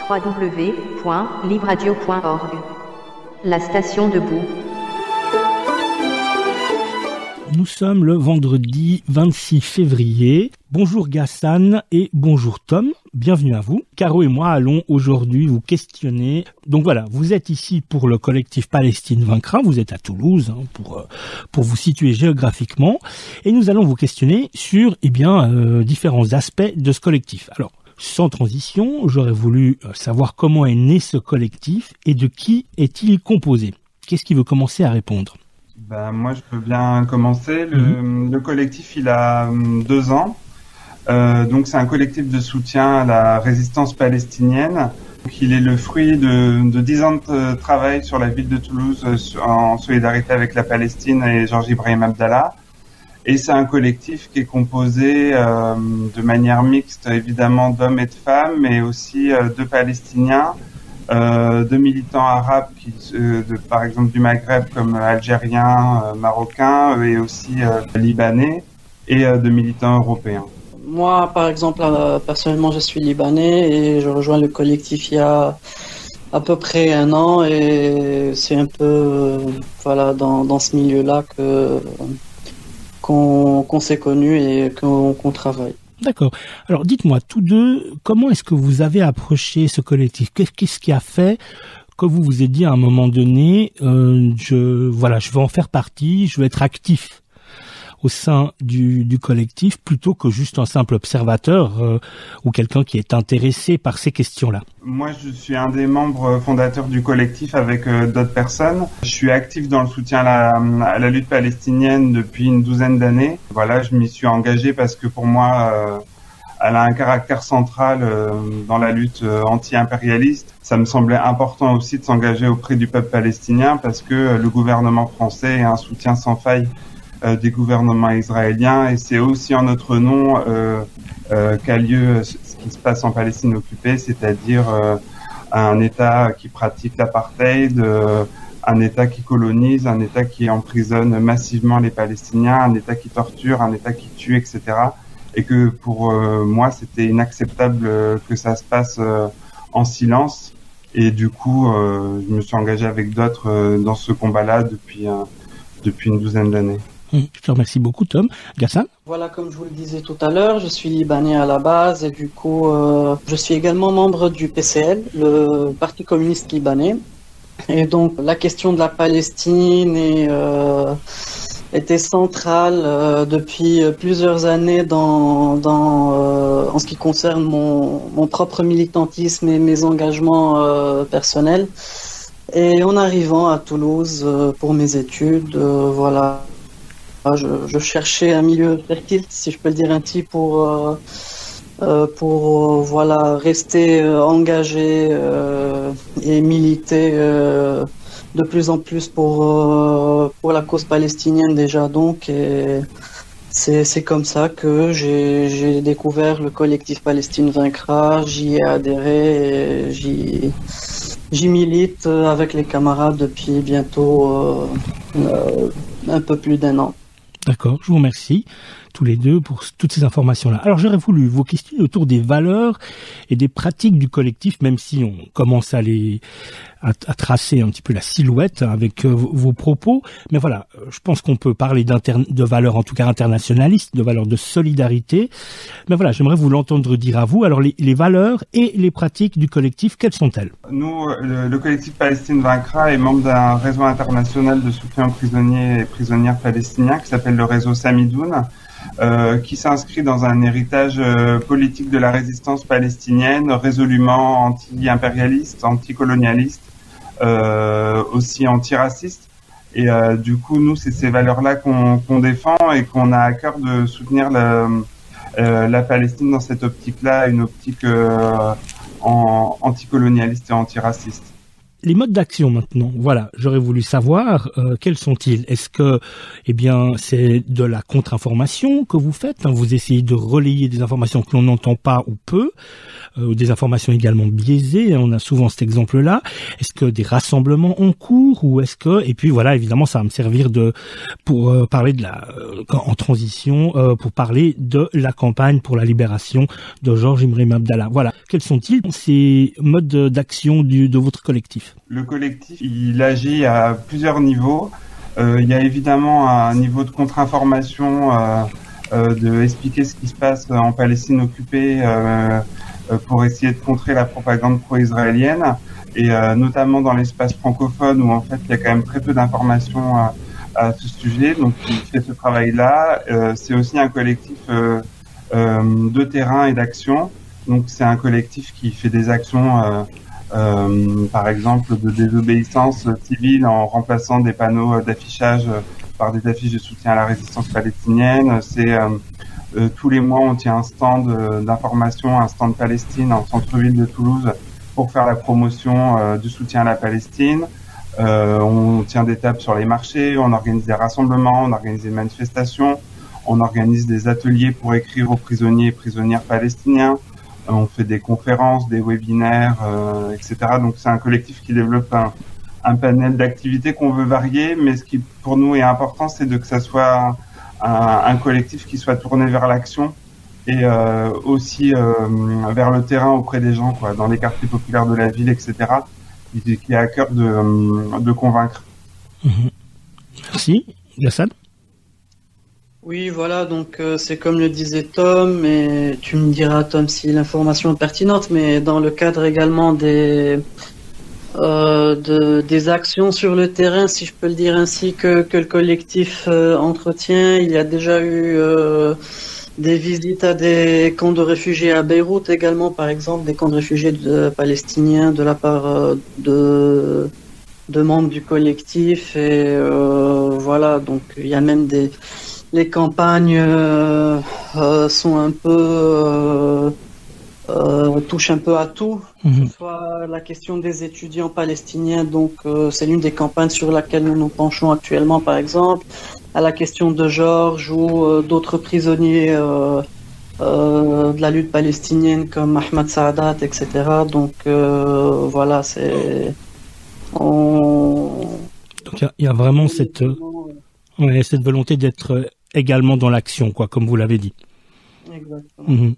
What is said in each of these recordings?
www.libradio.org. La station debout. Nous sommes le vendredi 26 février. Bonjour Ghassan et bonjour Tom. Bienvenue à vous. Caro et moi allons aujourd'hui vous questionner. Donc voilà, vous êtes ici pour le collectif Palestine Vaincra. Vous êtes à Toulouse pour vous situer géographiquement. Et nous allons vous questionner sur différents aspects de ce collectif. Alors, sans transition, j'aurais voulu savoir comment est né ce collectif et de qui est-il composé. Qu'est-ce qui veut commencer à répondre ? Moi, je peux bien commencer. Le collectif, il a 2 ans. Donc, c'est un collectif de soutien à la résistance palestinienne. Donc, il est le fruit de 10 ans de travail sur la ville de Toulouse en solidarité avec la Palestine et Georges Ibrahim Abdallah. Et c'est un collectif qui est composé de manière mixte, évidemment, d'hommes et de femmes, mais aussi de Palestiniens, de militants arabes, par exemple du Maghreb, comme algériens, marocains, et aussi libanais, et de militants européens. Moi, par exemple, personnellement, je suis libanais et je rejoins le collectif il y a à peu près 1 an, et c'est un peu dans ce milieu-là qu'on s'est connus et qu'on travaille. D'accord. Alors dites-moi, tous deux, comment est-ce que vous avez approché ce collectif ? Qu'est-ce qui a fait que vous vous êtes dit à un moment donné, je veux en faire partie, je veux être actif au sein du collectif plutôt que juste un simple observateur ou quelqu'un qui est intéressé par ces questions-là. Moi, je suis un des membres fondateurs du collectif avec d'autres personnes. Je suis actif dans le soutien à la lutte palestinienne depuis une 12aine d'années. Voilà, je m'y suis engagé parce que pour moi, elle a un caractère central dans la lutte anti-impérialiste. Ça me semblait important aussi de s'engager auprès du peuple palestinien parce que le gouvernement français a un soutien sans faille des gouvernements israéliens, et c'est aussi en notre nom qu'a lieu ce qui se passe en Palestine occupée, c'est-à-dire un État qui pratique l'apartheid, un État qui colonise, un État qui emprisonne massivement les Palestiniens, un État qui torture, un État qui tue, etc. Et que pour moi, c'était inacceptable que ça se passe en silence. Et du coup, je me suis engagé avec d'autres dans ce combat-là depuis une 12aine d'années. Je te remercie beaucoup, Tom. Ghassan ? Voilà, comme je vous le disais tout à l'heure, je suis libanais à la base et du coup, je suis également membre du PCL, le Parti communiste libanais. Et donc, la question de la Palestine était centrale depuis plusieurs années en ce qui concerne mon propre militantisme et mes engagements personnels. Et en arrivant à Toulouse pour mes études, je cherchais un milieu fertile, si je peux le dire ainsi, pour rester engagé et militer de plus en plus pour la cause palestinienne déjà. Donc, et c'est comme ça que j'ai découvert le collectif Palestine Vaincra. J'y ai adhéré et j'y milite avec les camarades depuis bientôt un peu plus d'1 an. D'accord, je vous remercie tous les deux pour toutes ces informations-là. Alors j'aurais voulu vous questionner autour des valeurs et des pratiques du collectif, même si on commence à tracer un petit peu la silhouette avec vos propos. Mais voilà, je pense qu'on peut parler de valeurs en tout cas internationalistes, de valeurs de solidarité. Mais voilà, j'aimerais vous l'entendre dire à vous. Alors les valeurs et les pratiques du collectif, quelles sont-elles ? Nous, le collectif Palestine Vaincra est membre d'un réseau international de soutien aux prisonniers et prisonnières palestiniens qui s'appelle le réseau Samidoun, qui s'inscrit dans un héritage politique de la résistance palestinienne, résolument anti-impérialiste, anticolonialiste, aussi antiraciste. Et du coup, nous, c'est ces valeurs-là qu'on défend et qu'on a à cœur de soutenir la Palestine dans cette optique-là, une optique anticolonialiste et antiraciste. Les modes d'action maintenant, voilà, j'aurais voulu savoir quels sont-ils. Est-ce que, c'est de la contre-information que vous faites, hein, vous essayez de relayer des informations que l'on n'entend pas ou peu, des informations également biaisées, on a souvent cet exemple-là. Est-ce que des rassemblements en cours ou est-ce que, et puis voilà, évidemment, ça va me servir pour parler de en transition, pour parler de la campagne pour la libération de Georges Ibrahim Abdallah. Voilà, quels sont-ils ces modes d'action de votre collectif? Le collectif, il agit à plusieurs niveaux. Il y a évidemment un niveau de contre-information, de expliquer ce qui se passe en Palestine occupée pour essayer de contrer la propagande pro-israélienne, et notamment dans l'espace francophone où en fait il y a quand même très peu d'informations à ce sujet. Donc il fait ce travail-là. C'est aussi un collectif de terrain et d'action. Donc c'est un collectif qui fait des actions par exemple de désobéissance civile en remplaçant des panneaux d'affichage par des affiches de soutien à la résistance palestinienne. C'est tous les mois on tient un stand d'information, un stand Palestine en centre-ville de Toulouse pour faire la promotion du soutien à la Palestine. On tient des tables sur les marchés, on organise des rassemblements, on organise des manifestations, on organise des ateliers pour écrire aux prisonniers et prisonnières palestiniens. On fait des conférences, des webinaires, etc. Donc c'est un collectif qui développe un panel d'activités qu'on veut varier, mais ce qui pour nous est important, c'est que ça soit un collectif qui soit tourné vers l'action et aussi vers le terrain auprès des gens, quoi, dans les quartiers populaires de la ville, etc. Qui a à cœur de convaincre. Merci. Gassane? Oui, voilà, donc c'est comme le disait Tom, et tu me diras, Tom, si l'information est pertinente, mais dans le cadre également des actions sur le terrain, si je peux le dire ainsi, que le collectif entretient, il y a déjà eu des visites à des camps de réfugiés à Beyrouth également, par exemple, des camps de réfugiés palestiniens de la part de membres du collectif, et voilà, donc il y a même les campagnes sont un peu touchent un peu à tout, que ce soit la question des étudiants palestiniens, donc c'est l'une des campagnes sur laquelle nous nous penchons actuellement, par exemple, à la question de Georges ou d'autres prisonniers de la lutte palestinienne comme Ahmad Saadat, etc. Donc voilà, c'est donc il y a vraiment cette volonté d'être également dans l'action, quoi, comme vous l'avez dit. Exactement.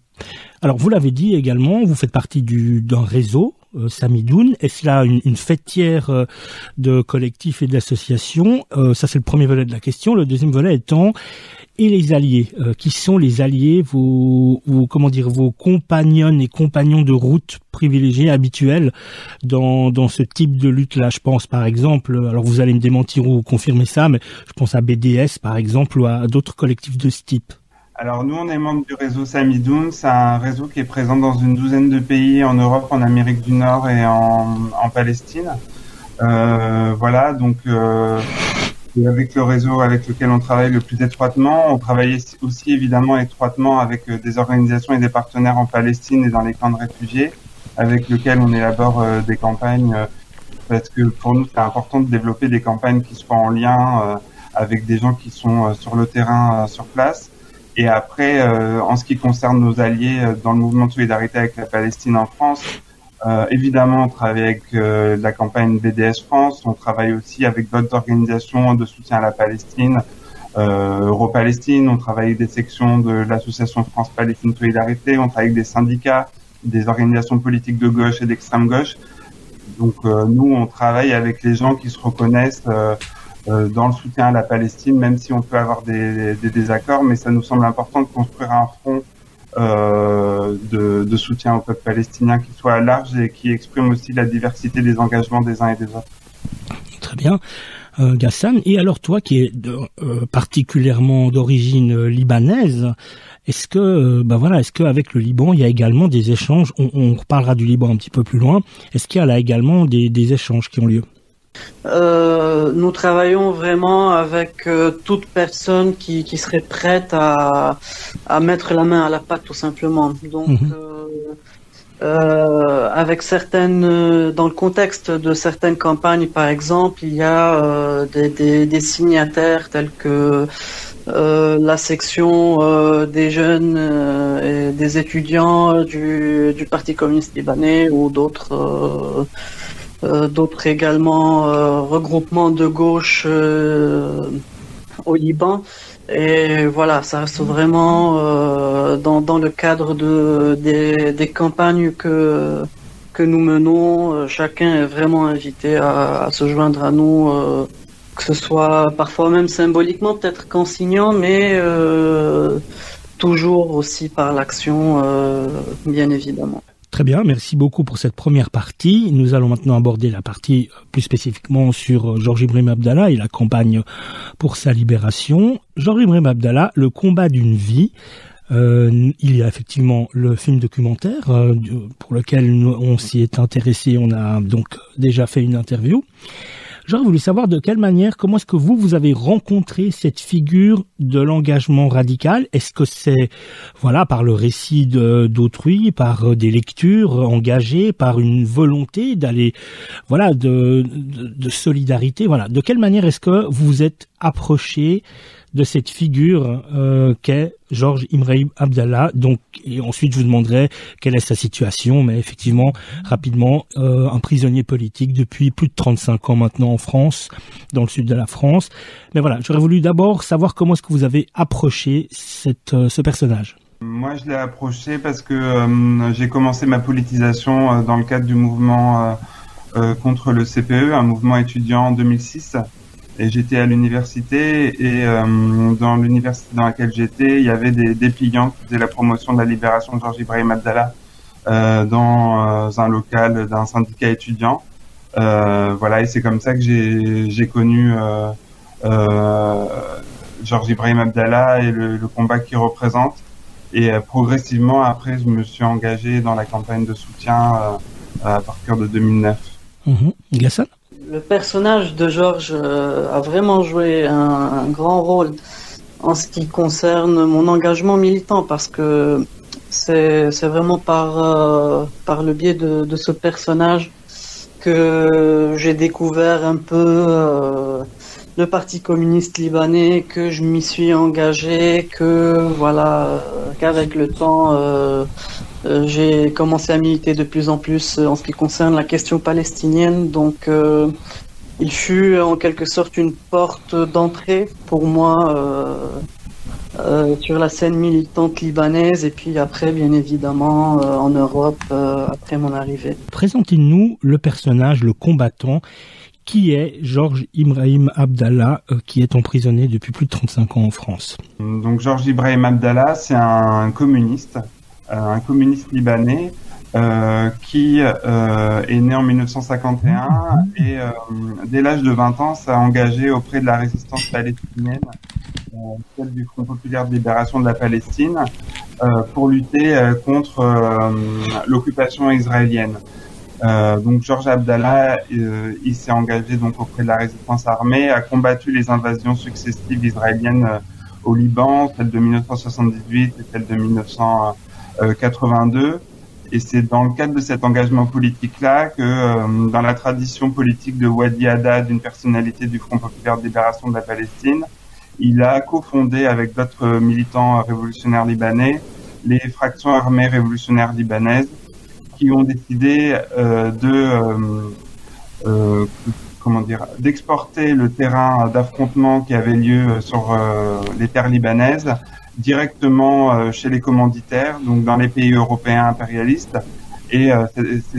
Alors, vous l'avez dit également, vous faites partie d'un réseau, Samidoun. Est-ce là une fêtière de collectifs et d'associations? Ça, c'est le premier volet de la question. Le deuxième volet étant, et les alliés? Qui sont les alliés, vos compagnonnes et compagnons de route privilégiés, habituels dans ce type de lutte-là? Je pense, par exemple, alors vous allez me démentir ou confirmer ça, mais je pense à BDS, par exemple, ou à d'autres collectifs de ce type. Alors nous, on est membre du réseau Samidoun. C'est un réseau qui est présent dans une douzaine de pays en Europe, en Amérique du Nord et en Palestine. Voilà, donc avec le réseau avec lequel on travaille le plus étroitement, on travaille aussi évidemment étroitement avec des organisations et des partenaires en Palestine et dans les camps de réfugiés, avec lesquels on élabore des campagnes, parce que pour nous, c'est important de développer des campagnes qui soient en lien avec des gens qui sont sur le terrain, sur place. Et après, en ce qui concerne nos alliés dans le mouvement de solidarité avec la Palestine en France, évidemment, on travaille avec la campagne BDS France, on travaille aussi avec d'autres organisations de soutien à la Palestine, Euro-Palestine, on travaille avec des sections de l'association France-Palestine Solidarité, on travaille avec des syndicats, des organisations politiques de gauche et d'extrême gauche. Donc nous, on travaille avec les gens qui se reconnaissent dans le soutien à la Palestine, même si on peut avoir des désaccords, mais ça nous semble important de construire un front de soutien au peuple palestinien qui soit large et qui exprime aussi la diversité des engagements des uns et des autres. Très bien. Gassane, et alors toi qui es particulièrement d'origine libanaise, est-ce que avec le Liban il y a également des échanges, on reparlera du Liban un petit peu plus loin, est-ce qu'il y a là également des échanges qui ont lieu? Nous travaillons vraiment avec toute personne qui serait prête à mettre la main à la pâte, tout simplement. Donc Avec certaines, dans le contexte de certaines campagnes, par exemple, il y a des signataires tels que la section des jeunes et des étudiants du Parti communiste libanais ou d'autres également regroupements de gauche au Liban. Et voilà, ça reste vraiment dans le cadre des campagnes que nous menons. Chacun est vraiment invité à se joindre à nous, que ce soit parfois même symboliquement, peut-être qu'en signant, mais toujours aussi par l'action, bien évidemment. Très bien, merci beaucoup pour cette première partie. Nous allons maintenant aborder la partie plus spécifiquement sur Georges Ibrahim Abdallah et la campagne pour sa libération. Georges Ibrahim Abdallah, le combat d'une vie. Il y a effectivement le film documentaire pour lequel on s'y est intéressé. On a donc déjà fait une interview. J'aurais voulu savoir de quelle manière, comment est-ce que vous avez rencontré cette figure de l'engagement radical? Est-ce que c'est, voilà, par le récit d'autrui, par des lectures engagées, par une volonté d'aller, voilà, de solidarité, voilà. De quelle manière est-ce que vous vous êtes approché de cette figure qu'est Georges Ibrahim Abdallah. Donc, et ensuite, je vous demanderai quelle est sa situation, mais effectivement, rapidement, un prisonnier politique depuis plus de 35 ans maintenant en France, dans le sud de la France. Mais voilà, j'aurais voulu d'abord savoir comment est-ce que vous avez approché ce personnage. Moi, je l'ai approché parce que j'ai commencé ma politisation dans le cadre du mouvement contre le CPE, un mouvement étudiant en 2006. Et j'étais à l'université et dans l'université dans laquelle j'étais, il y avait des dépliants qui faisaient la promotion de la libération de Georges Ibrahim Abdallah dans un local d'un syndicat étudiant. Voilà, et c'est comme ça que j'ai connu Georges Ibrahim Abdallah et le combat qu'il représente. Et progressivement, après, je me suis engagé dans la campagne de soutien à partir de 2009. Gassan ? Le personnage de Georges a vraiment joué un grand rôle en ce qui concerne mon engagement militant, parce que c'est vraiment par le biais de ce personnage que j'ai découvert un peu le Parti communiste libanais, que je m'y suis engagé, qu'avec le temps j'ai commencé à militer de plus en plus en ce qui concerne la question palestinienne. Donc il fut en quelque sorte une porte d'entrée pour moi sur la scène militante libanaise, et puis après, bien évidemment, en Europe, après mon arrivée. Présentez-nous le personnage, le combattant, qui est Georges Ibrahim Abdallah, qui est emprisonné depuis plus de 35 ans en France. Donc Georges Ibrahim Abdallah, c'est un communiste libanais qui est né en 1951 et dès l'âge de 20 ans s'est engagé auprès de la résistance palestinienne, celle du Front populaire de libération de la Palestine, pour lutter contre l'occupation israélienne. Donc Georges Abdallah, il s'est engagé donc auprès de la résistance armée, a combattu les invasions successives israéliennes au Liban, celle de 1978 et celle de 1982. Et c'est dans le cadre de cet engagement politique-là que, dans la tradition politique de Wadi Haddad, une personnalité du Front populaire de libération de la Palestine, il a cofondé avec d'autres militants révolutionnaires libanais les fractions armées révolutionnaires libanaises, qui ont décidé d'exporter le terrain d'affrontement qui avait lieu sur les terres libanaises directement chez les commanditaires, donc dans les pays européens impérialistes. Et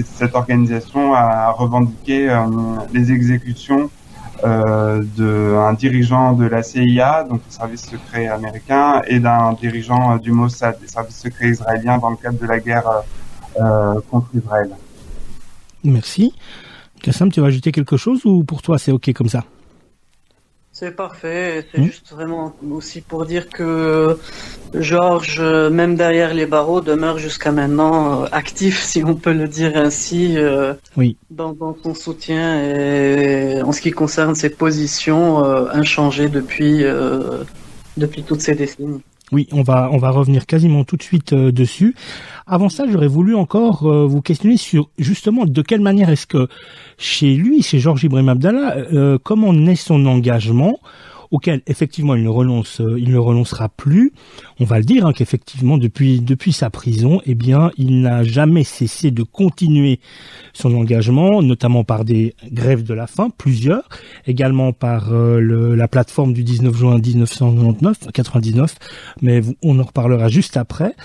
cette organisation a revendiqué les exécutions d'un dirigeant de la CIA, donc le service secret américain, et d'un dirigeant du Mossad, des services secrets israéliens, dans le cadre de la guerre contre Israël. Merci. Kassam, tu vas ajouter quelque chose ou pour toi c'est ok comme ça? C'est parfait, c'est juste vraiment aussi pour dire que Georges, même derrière les barreaux, demeure jusqu'à maintenant actif, si on peut le dire ainsi, dans son soutien et en ce qui concerne ses positions inchangées depuis toutes ces décennies. Oui, on va revenir quasiment tout de suite dessus. Avant ça, j'aurais voulu encore vous questionner sur justement de quelle manière est-ce que chez Georges Ibrahim Abdallah, comment naît son engagement auquel effectivement il ne renoncera plus. On va le dire qu'effectivement depuis sa prison, eh bien il n'a jamais cessé de continuer son engagement, notamment par des grèves de la faim, plusieurs, également par la plateforme du 19 juin 1999, mais on en reparlera juste après.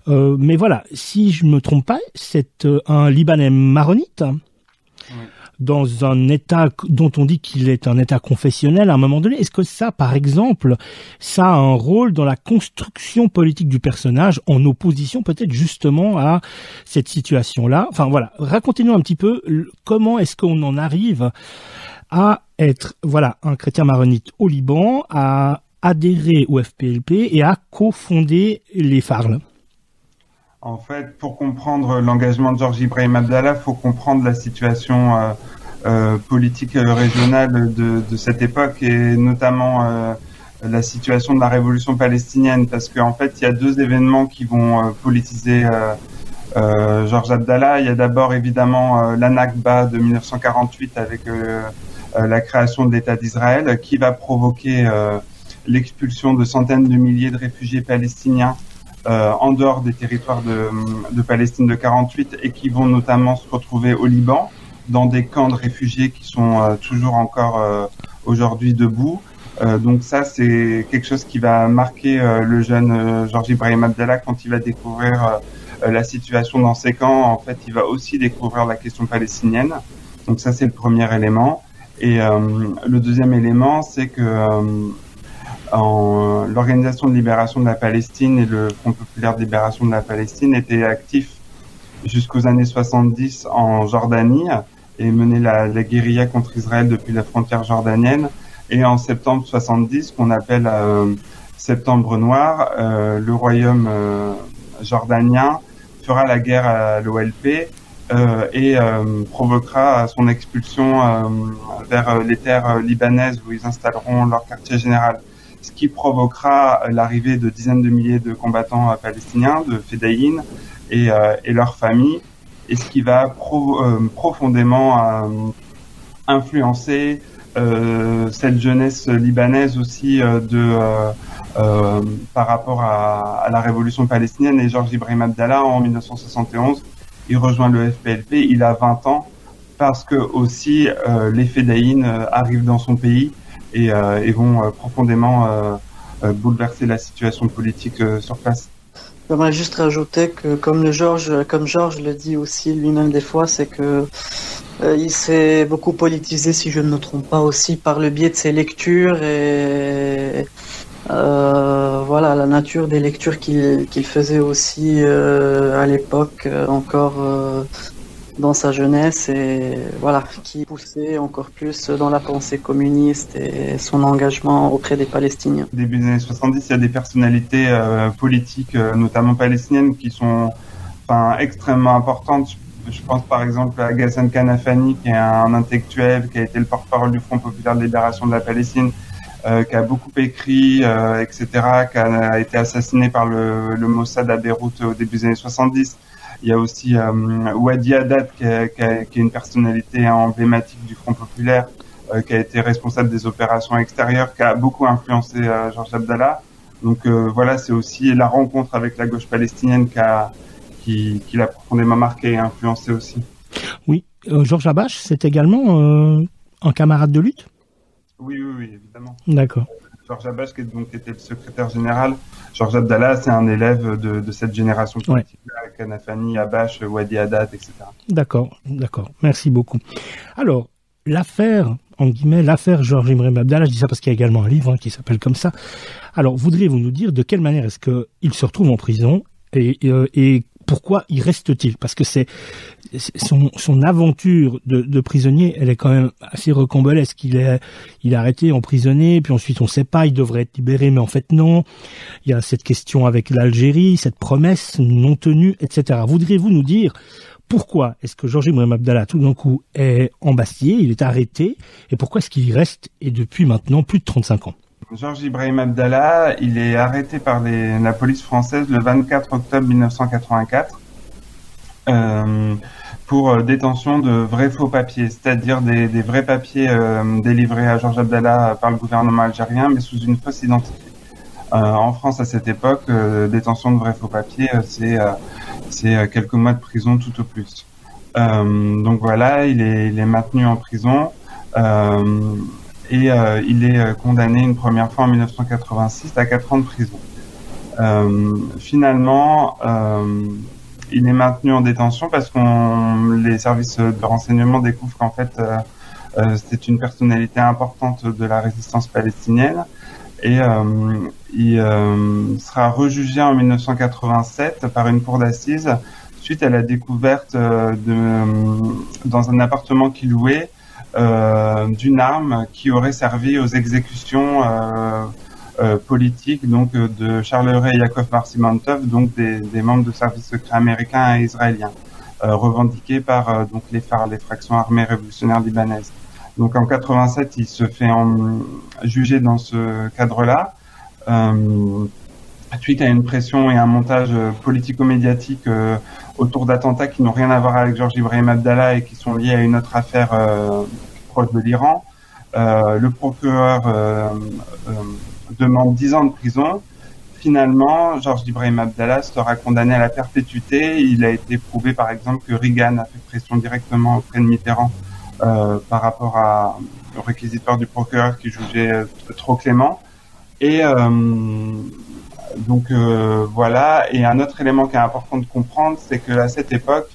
Mais voilà, si je me trompe pas, c'est un Libanais maronite. Oui. Dans un état dont on dit qu'il est un état confessionnel à un moment donné. Est-ce que ça, par exemple, ça a un rôle dans la construction politique du personnage en opposition peut-être justement à cette situation-là? Enfin voilà, racontez-nous un petit peu comment est-ce qu'on en arrive à être un chrétien maronite au Liban, à adhérer au FPLP et à cofonder les FARL. En fait, pour comprendre l'engagement de Georges Ibrahim Abdallah, il faut comprendre la situation politique régionale de cette époque et notamment la situation de la révolution palestinienne, parce qu'en fait, il y a deux événements qui vont politiser Georges Abdallah. Il y a d'abord évidemment la Nakba de 1948 avec la création de l'État d'Israël qui va provoquer l'expulsion de centaines de milliers de réfugiés palestiniens en dehors des territoires de Palestine de 48 et qui vont notamment se retrouver au Liban dans des camps de réfugiés qui sont toujours encore aujourd'hui debout. Donc ça, c'est quelque chose qui va marquer le jeune Georges Ibrahim Abdallah quand il va découvrir la situation dans ces camps. En fait, il va aussi découvrir la question palestinienne. Donc ça, c'est le premier élément. Et le deuxième élément, c'est que l'Organisation de libération de la Palestine et le Front populaire de libération de la Palestine étaient actifs jusqu'aux années 70 en Jordanie et menaient la guérilla contre Israël depuis la frontière jordanienne. Et en septembre 70, qu'on appelle Septembre Noir, le royaume jordanien fera la guerre à l'OLP et provoquera son expulsion vers les terres libanaises où ils installeront leur quartier général. Ce qui provoquera l'arrivée de dizaines de milliers de combattants palestiniens, de Fedaïn et leurs familles, et ce qui va profondément influencer cette jeunesse libanaise aussi par rapport à la révolution palestinienne. Et Georges Ibrahim Abdallah, en 1971, il rejoint le FPLP, il a 20 ans, parce que aussi les Fedaïn arrivent dans son pays et vont profondément bouleverser la situation politique sur place. J'aimerais juste rajouter que comme Georges le dit aussi lui-même des fois, c'est que il s'est beaucoup politisé, si je ne me trompe pas, aussi par le biais de ses lectures et la nature des lectures qu'il faisait aussi à l'époque encore dans sa jeunesse et qui poussait encore plus dans la pensée communiste et son engagement auprès des Palestiniens. Au début des années 70, il y a des personnalités politiques, notamment palestiniennes, qui sont extrêmement importantes. Je pense par exemple à Ghassan Kanafani, qui est un intellectuel, qui a été le porte-parole du Front populaire de libération de la Palestine, qui a beaucoup écrit, etc., qui a été assassiné par le Mossad à Beyrouth au début des années 70. Il y a aussi Wadi Haddad, qui est une personnalité emblématique du Front populaire, qui a été responsable des opérations extérieures, qui a beaucoup influencé Georges Abdallah. Donc c'est aussi la rencontre avec la gauche palestinienne qui l'a profondément marqué et influencé aussi. Oui, Georges Habash, c'est également un camarade de lutte ? Oui, évidemment. D'accord. Georges Habash, qui était le secrétaire général. Georges Abdallah, c'est un élève de cette génération politique, avec Kanafani, Habash, Wadi Haddad, etc. D'accord. Merci beaucoup. Alors, l'affaire Georges Ibrahim Abdallah, je dis ça parce qu'il y a également un livre qui s'appelle comme ça. Alors, voudriez-vous nous dire de quelle manière est-ce qu'il se retrouve en prison et pourquoi y reste-t-il? Parce que c'est son aventure de prisonnier, elle est quand même assez rocambolesque. Il est arrêté, emprisonné, puis ensuite on ne sait pas, il devrait être libéré, mais en fait non. Il y a cette question avec l'Algérie, cette promesse non tenue, etc. Voudriez-vous nous dire pourquoi est-ce que Georges Ibrahim Abdallah tout d'un coup est embastillé, il est arrêté, et pourquoi est-ce qu'il y reste, et depuis maintenant plus de 35 ans? Georges Ibrahim Abdallah, il est arrêté par la police française le 24 octobre 1984 pour détention de vrais faux papiers, c'est-à-dire des vrais papiers délivrés à Georges Abdallah par le gouvernement algérien, mais sous une fausse identité. En France, à cette époque, détention de vrais faux papiers, c'est quelques mois de prison tout au plus. Donc voilà, il est maintenu en prison. Et il est condamné une première fois en 1986 à 4 ans de prison. Finalement, il est maintenu en détention parce que les services de renseignement découvrent qu'en fait, c'est une personnalité importante de la résistance palestinienne. Et il sera rejugé en 1987 par une cour d'assises suite à la découverte dans un appartement qu'il louait d'une arme qui aurait servi aux exécutions politiques donc de Charles Ray et Yaakov Marsimantov, donc des membres de services secrets américains et israéliens, revendiqués par donc les FAR, les fractions armées révolutionnaires libanaises. Donc en 87, il se fait juger dans ce cadre-là, suite à une pression et un montage politico-médiatique autour d'attentats qui n'ont rien à voir avec Georges Ibrahim Abdallah et qui sont liés à une autre affaire proche de l'Iran. Le procureur demande 10 ans de prison. Finalement, Georges Ibrahim Abdallah sera condamné à la perpétuité. Il a été prouvé, par exemple, que Reagan a fait pression directement auprès de Mitterrand par rapport au réquisitoire du procureur qui jugeait trop clément. Et donc voilà. Et un autre élément qui est important de comprendre, c'est que à cette époque,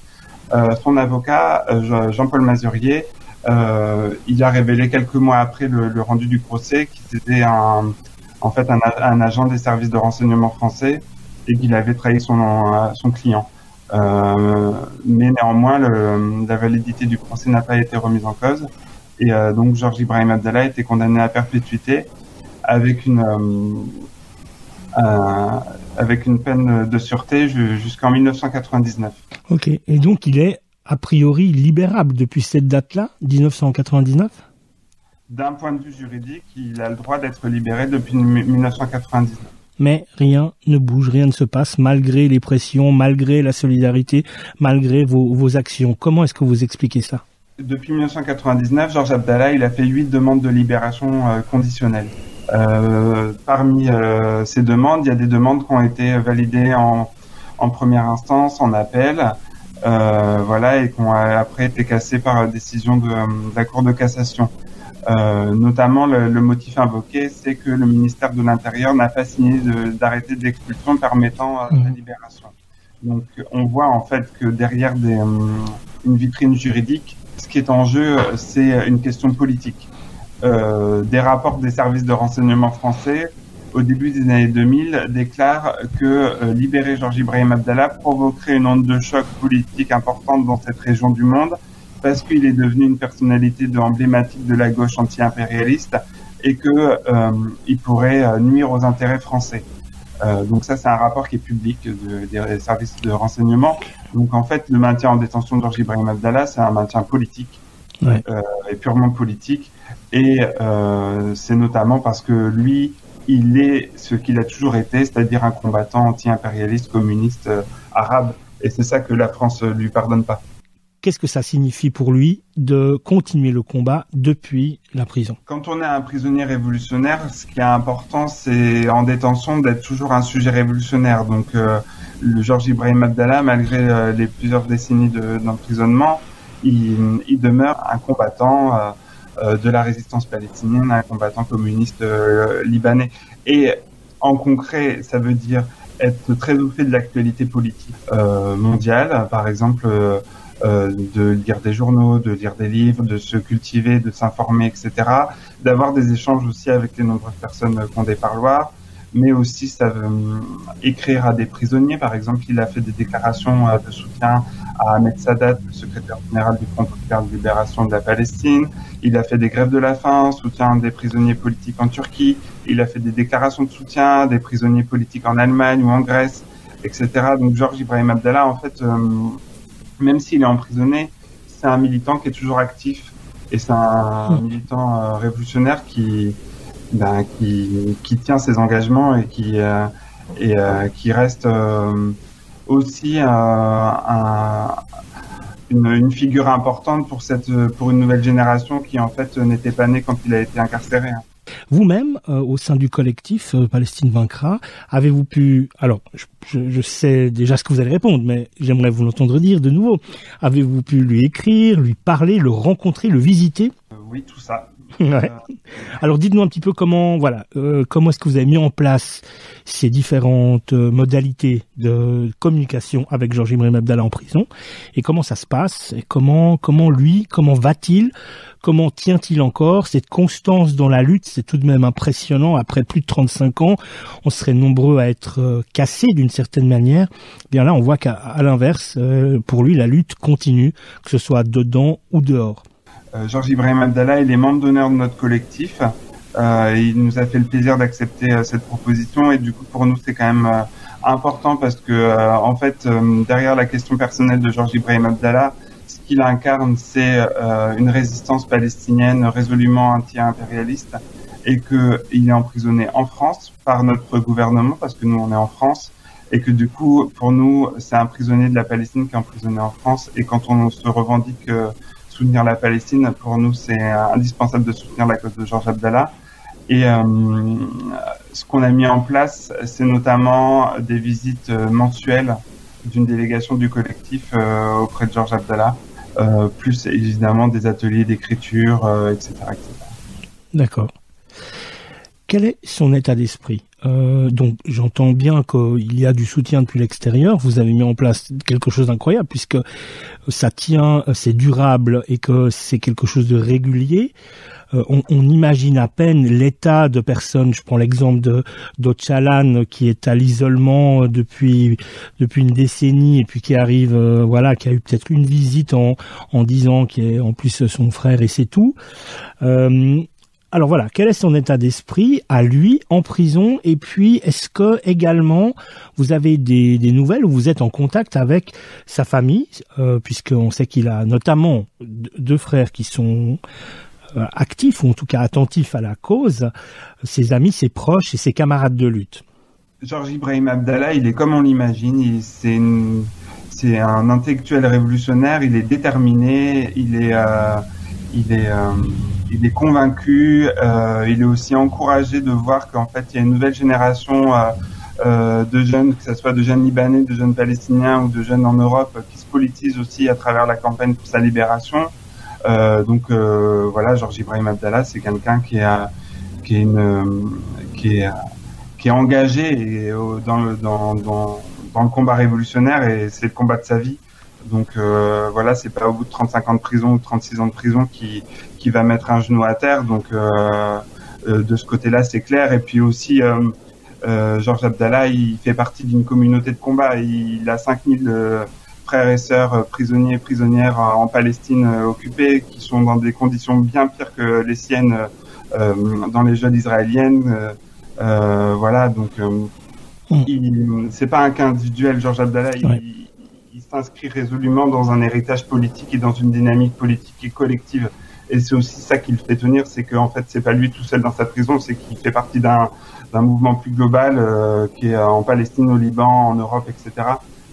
son avocat, Jean-Paul Mazurier, il a révélé quelques mois après le rendu du procès qu'il était en fait un agent des services de renseignement français et qu'il avait trahi son client. Mais néanmoins, la validité du procès n'a pas été remise en cause. Et donc Georges Ibrahim Abdallah a été condamné à perpétuité avec une peine de sûreté jusqu'en 1999. Ok, et donc il est a priori libérable depuis cette date-là, 1999 ? D'un point de vue juridique, il a le droit d'être libéré depuis 1999. Mais rien ne bouge, rien ne se passe, malgré les pressions, malgré la solidarité, malgré vos actions. Comment est-ce que vous expliquez ça ? Depuis 1999, Georges Abdallah, il a fait 8 demandes de libération conditionnelle. Parmi ces demandes, il y a des demandes qui ont été validées en première instance, en appel, voilà, et qui ont après été cassées par décision de la Cour de cassation. Notamment, le motif invoqué, c'est que le ministère de l'Intérieur n'a pas signé d'arrêté d'expulsion permettant la libération. Donc, on voit en fait que derrière une vitrine juridique, ce qui est en jeu, c'est une question politique. Des rapports des services de renseignement français, au début des années 2000, déclarent que libérer Georges Ibrahim Abdallah provoquerait une onde de choc politique importante dans cette région du monde, parce qu'il est devenu une personnalité emblématique de la gauche anti-impérialiste et que il pourrait nuire aux intérêts français. Donc ça, c'est un rapport qui est public des services de renseignement. Donc en fait, le maintien en détention de Georges Ibrahim Abdallah, c'est un maintien politique, ouais. Et purement politique. Et c'est notamment parce que lui, il est ce qu'il a toujours été, c'est-à-dire un combattant anti-impérialiste, communiste, arabe. Et c'est ça que la France lui pardonne pas. Qu'est-ce que ça signifie pour lui de continuer le combat depuis la prison ? Quand on est un prisonnier révolutionnaire, ce qui est important, c'est en détention d'être toujours un sujet révolutionnaire. Donc, le Georges Ibrahim Abdallah, malgré les plusieurs décennies d'emprisonnement, il demeure un combattant de la résistance palestinienne, un combattant communiste libanais. Et en concret, ça veut dire être très au fait de l'actualité politique mondiale, par exemple. De lire des journaux, de lire des livres, de se cultiver, de s'informer, etc. D'avoir des échanges aussi avec les nombreuses personnes qui ont des parloirs, mais aussi écrire à des prisonniers. Par exemple, il a fait des déclarations de soutien à Ahmed Sadat, le secrétaire général du Front populaire de libération de la Palestine. Il a fait des grèves de la faim en soutien des prisonniers politiques en Turquie. Il a fait des déclarations de soutien des prisonniers politiques en Allemagne ou en Grèce, etc. Donc Georges Ibrahim Abdallah, en fait, même s'il est emprisonné, c'est un militant qui est toujours actif et c'est un militant révolutionnaire qui qui tient ses engagements et qui reste aussi une figure importante pour une nouvelle génération qui en fait n'était pas née quand il a été incarcéré. Vous-même, au sein du collectif Palestine vaincra, avez-vous pu... Alors, je sais déjà ce que vous allez répondre, mais j'aimerais vous l'entendre dire de nouveau. Avez-vous pu lui écrire, lui parler, le rencontrer, le visiter ? Oui, tout ça. Ouais. Alors dites-nous un petit peu comment est-ce que vous avez mis en place ces différentes modalités de communication avec Georges Ibrahim Abdallah en prison, et comment ça se passe, et comment va-t-il, comment tient-il encore cette constance dans la lutte. C'est tout de même impressionnant, après plus de 35 ans, on serait nombreux à être cassés d'une certaine manière. Bien là, on voit qu'à l'inverse, pour lui, la lutte continue, que ce soit dedans ou dehors. Georges Ibrahim Abdallah, il est membre d'honneur de notre collectif. Il nous a fait le plaisir d'accepter cette proposition, et du coup pour nous c'est quand même important parce que en fait derrière la question personnelle de Georges Ibrahim Abdallah, ce qu'il incarne c'est une résistance palestinienne résolument anti-impérialiste, et qu'il est emprisonné en France par notre gouvernement parce que nous on est en France, et que du coup pour nous c'est un prisonnier de la Palestine qui est emprisonné en France, et quand on se revendique soutenir la Palestine, pour nous c'est indispensable de soutenir la cause de Georges Abdallah. Et ce qu'on a mis en place, c'est notamment des visites mensuelles d'une délégation du collectif auprès de Georges Abdallah, plus évidemment des ateliers d'écriture, etc., etc. D'accord. Quel est son état d'esprit ? Donc j'entends bien qu'il y a du soutien depuis l'extérieur. Vous avez mis en place quelque chose d'incroyable puisque ça tient, c'est durable et que c'est quelque chose de régulier. On imagine à peine l'état de personnes. Je prends l'exemple d'Öcalan qui est à l'isolement depuis une décennie, et puis qui arrive, qui a eu peut-être une visite en 10 ans, qui est en plus son frère, et c'est tout. Alors voilà, quel est son état d'esprit à lui en prison, et puis est-ce que également vous avez des nouvelles ou vous êtes en contact avec sa famille, puisqu'on sait qu'il a notamment 2 frères qui sont actifs, ou en tout cas attentifs à la cause, ses amis, ses proches et ses camarades de lutte. Georges Ibrahim Abdallah, il est comme on l'imagine, c'est un intellectuel révolutionnaire, il est déterminé, il est convaincu, il est aussi encouragé de voir qu'en fait il y a une nouvelle génération de jeunes, que ce soit de jeunes Libanais, de jeunes Palestiniens ou de jeunes en Europe, qui se politisent aussi à travers la campagne pour sa libération. Georges Ibrahim Abdallah, c'est quelqu'un qui est engagé dans le combat révolutionnaire, et c'est le combat de sa vie. Donc c'est pas au bout de 35 ans de prison ou 36 ans de prison qui va mettre un genou à terre. Donc de ce côté-là, c'est clair. Et puis aussi, Georges Abdallah, il fait partie d'une communauté de combat. Il a 5000 frères et sœurs prisonniers et prisonnières en Palestine occupés, qui sont dans des conditions bien pires que les siennes dans les geôles israéliennes. C'est pas un cas individuel, Georges Abdallah. Il s'inscrit résolument dans un héritage politique et dans une dynamique politique et collective. Et c'est aussi ça qui le fait tenir, c'est qu'en fait, c'est pas lui tout seul dans sa prison, c'est qu'il fait partie d'un mouvement plus global qui est en Palestine, au Liban, en Europe, etc.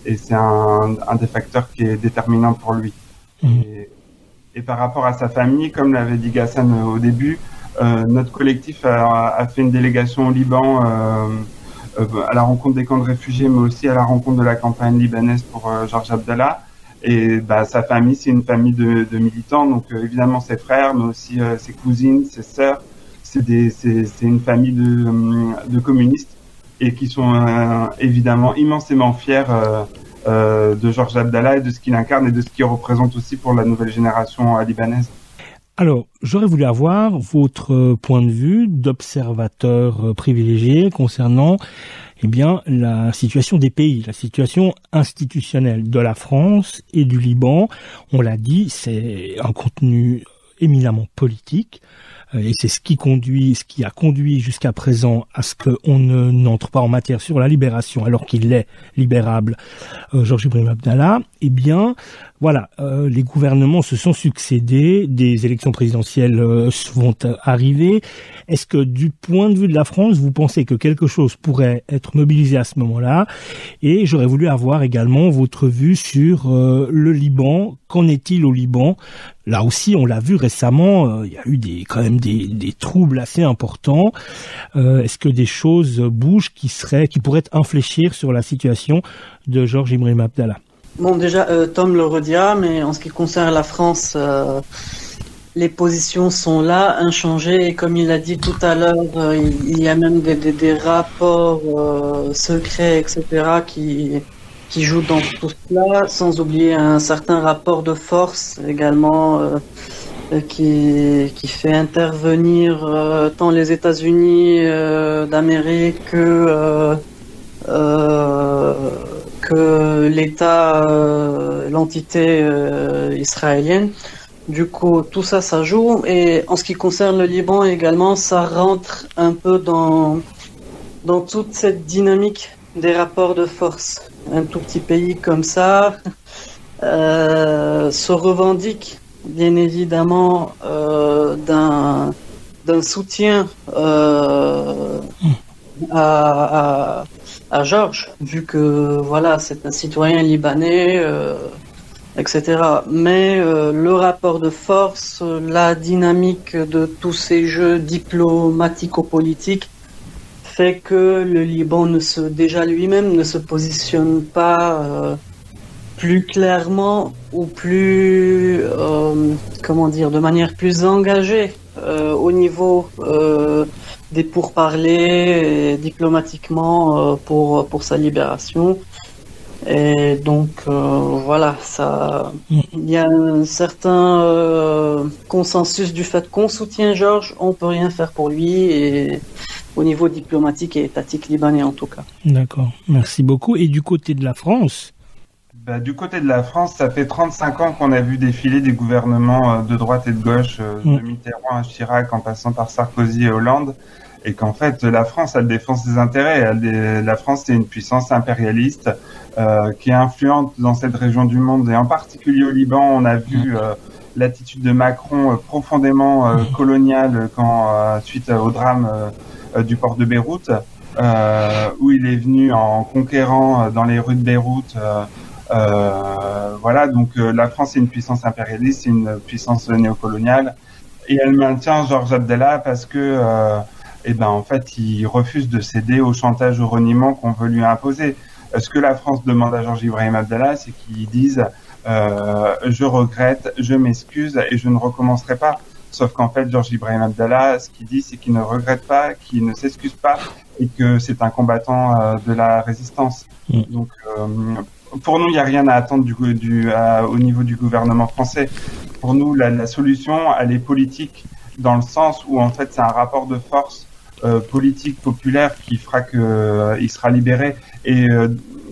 Et c'est un des facteurs qui est déterminant pour lui. Et par rapport à sa famille, comme l'avait dit Ghassan au début, notre collectif a fait une délégation au Liban à la rencontre des camps de réfugiés, mais aussi à la rencontre de la campagne libanaise pour Georges Abdallah. Et sa famille, c'est une famille de militants, donc évidemment ses frères, mais aussi ses cousines, ses sœurs. C'est une famille de communistes, et qui sont évidemment immensément fiers de Georges Abdallah et de ce qu'il incarne et de ce qu'il représente aussi pour la nouvelle génération libanaise. Alors, j'aurais voulu avoir votre point de vue d'observateur privilégié concernant la situation des pays, la situation institutionnelle de la France et du Liban. On l'a dit, c'est un contenu éminemment politique, et c'est ce qui a conduit jusqu'à présent à ce qu'on n'entre pas en matière sur la libération, alors qu'il est libérable, Georges Ibrahim Abdallah. eh bien, voilà, les gouvernements se sont succédés, des élections présidentielles vont arriver. Est-ce que du point de vue de la France, vous pensez que quelque chose pourrait être mobilisé à ce moment-là? Et j'aurais voulu avoir également votre vue sur le Liban. Qu'en est-il au Liban? Là aussi, on l'a vu récemment, il y a eu quand même des troubles assez importants. Est-ce que des choses bougent qui pourraient infléchir sur la situation de Georges Ibrahim Abdallah? Bon, déjà, Tom le redira, mais en ce qui concerne la France, les positions sont là, inchangées. Et comme il a dit tout à l'heure, il y a même des rapports secrets, etc., qui jouent dans tout cela, sans oublier un certain rapport de force également qui fait intervenir tant les États-Unis d'Amérique que l'État, l'entité israélienne. Du coup, tout ça, ça joue. Et en ce qui concerne le Liban également, ça rentre un peu dans toute cette dynamique des rapports de force. Un tout petit pays comme ça se revendique bien évidemment d'un soutien à Georges, vu que voilà, c'est un citoyen libanais, etc. Mais le rapport de force, la dynamique de tous ces jeux diplomatico-politiques fait que le Liban déjà lui-même ne se positionne pas plus clairement ou plus, de manière plus engagée au niveau des pourparlers diplomatiquement pour sa libération. Et donc voilà, il y a un certain consensus du fait qu'on soutient Georges, on peut rien faire pour lui, et au niveau diplomatique et étatique libanais en tout cas. D'accord, merci beaucoup. Et du côté de la France? Du côté de la France, ça fait 35 ans qu'on a vu défiler des gouvernements de droite et de gauche, de Mitterrand à Chirac en passant par Sarkozy et Hollande, et qu'en fait la France, elle défend ses intérêts. La France, c'est une puissance impérialiste qui est influente dans cette région du monde, et en particulier au Liban. On a vu l'attitude de Macron profondément coloniale suite au drame du port de Beyrouth, où il est venu en conquérant dans les rues de Beyrouth. Voilà, donc la France est une puissance impérialiste, c'est une puissance néocoloniale, et elle maintient Georges Abdallah parce que, en fait, il refuse de céder au chantage, au reniement qu'on veut lui imposer. Ce que la France demande à Georges Ibrahim Abdallah, c'est qu'il dise je regrette, je m'excuse et je ne recommencerai pas. Sauf qu'en fait, Georges Ibrahim Abdallah, ce qu'il dit, c'est qu'il ne regrette pas, qu'il ne s'excuse pas, et que c'est un combattant de la résistance. Donc pour nous, il n'y a rien à attendre au niveau du gouvernement français. Pour nous, la solution, elle est politique, dans le sens où, en fait, c'est un rapport de force politique populaire qui fera qu'il sera libéré. Et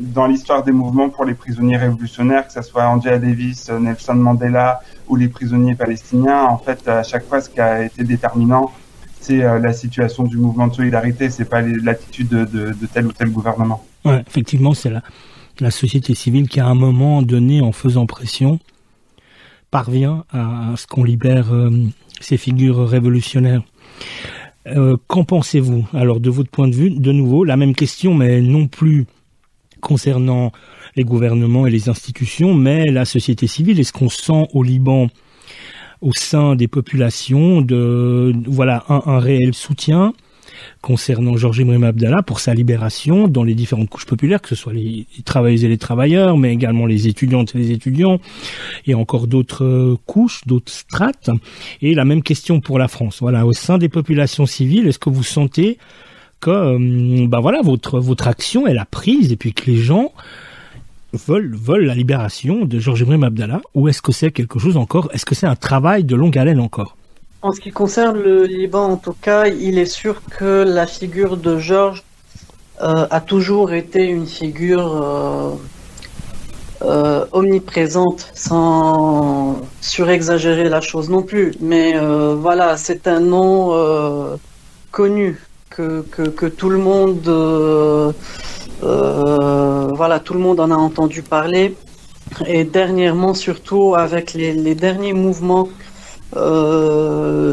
dans l'histoire des mouvements pour les prisonniers révolutionnaires, que ce soit Angela Davis, Nelson Mandela ou les prisonniers palestiniens, en fait, à chaque fois, ce qui a été déterminant, c'est la situation du mouvement de solidarité, c'est pas l'attitude de tel ou tel gouvernement. Ouais, effectivement, c'est la société civile qui, à un moment donné, en faisant pression, parvient à ce qu'on libère ces figures révolutionnaires. Qu'en pensez-vous? Alors, de votre point de vue, de nouveau, la même question, mais non plus concernant les gouvernements et les institutions, mais la société civile. Est-ce qu'on sent au Liban, au sein des populations, un réel soutien concernant Georges Ibrahim Abdallah pour sa libération dans les différentes couches populaires, que ce soit les travailleuses et les travailleurs, mais également les étudiantes et les étudiants, et encore d'autres couches, d'autres strates. Et la même question pour la France. Voilà, au sein des populations civiles, est-ce que vous sentez que votre action elle a prise, et puis que les gens veulent la libération de Georges Ibrahim Abdallah, ou est-ce que c'est quelque chose encore, est-ce que c'est un travail de longue haleine encore? En ce qui concerne le Liban, en tout cas, il est sûr que la figure de Georges a toujours été une figure omniprésente, sans surexagérer la chose non plus. Mais voilà, c'est un nom connu que tout le monde, tout le monde en a entendu parler. Et dernièrement, surtout avec les derniers mouvements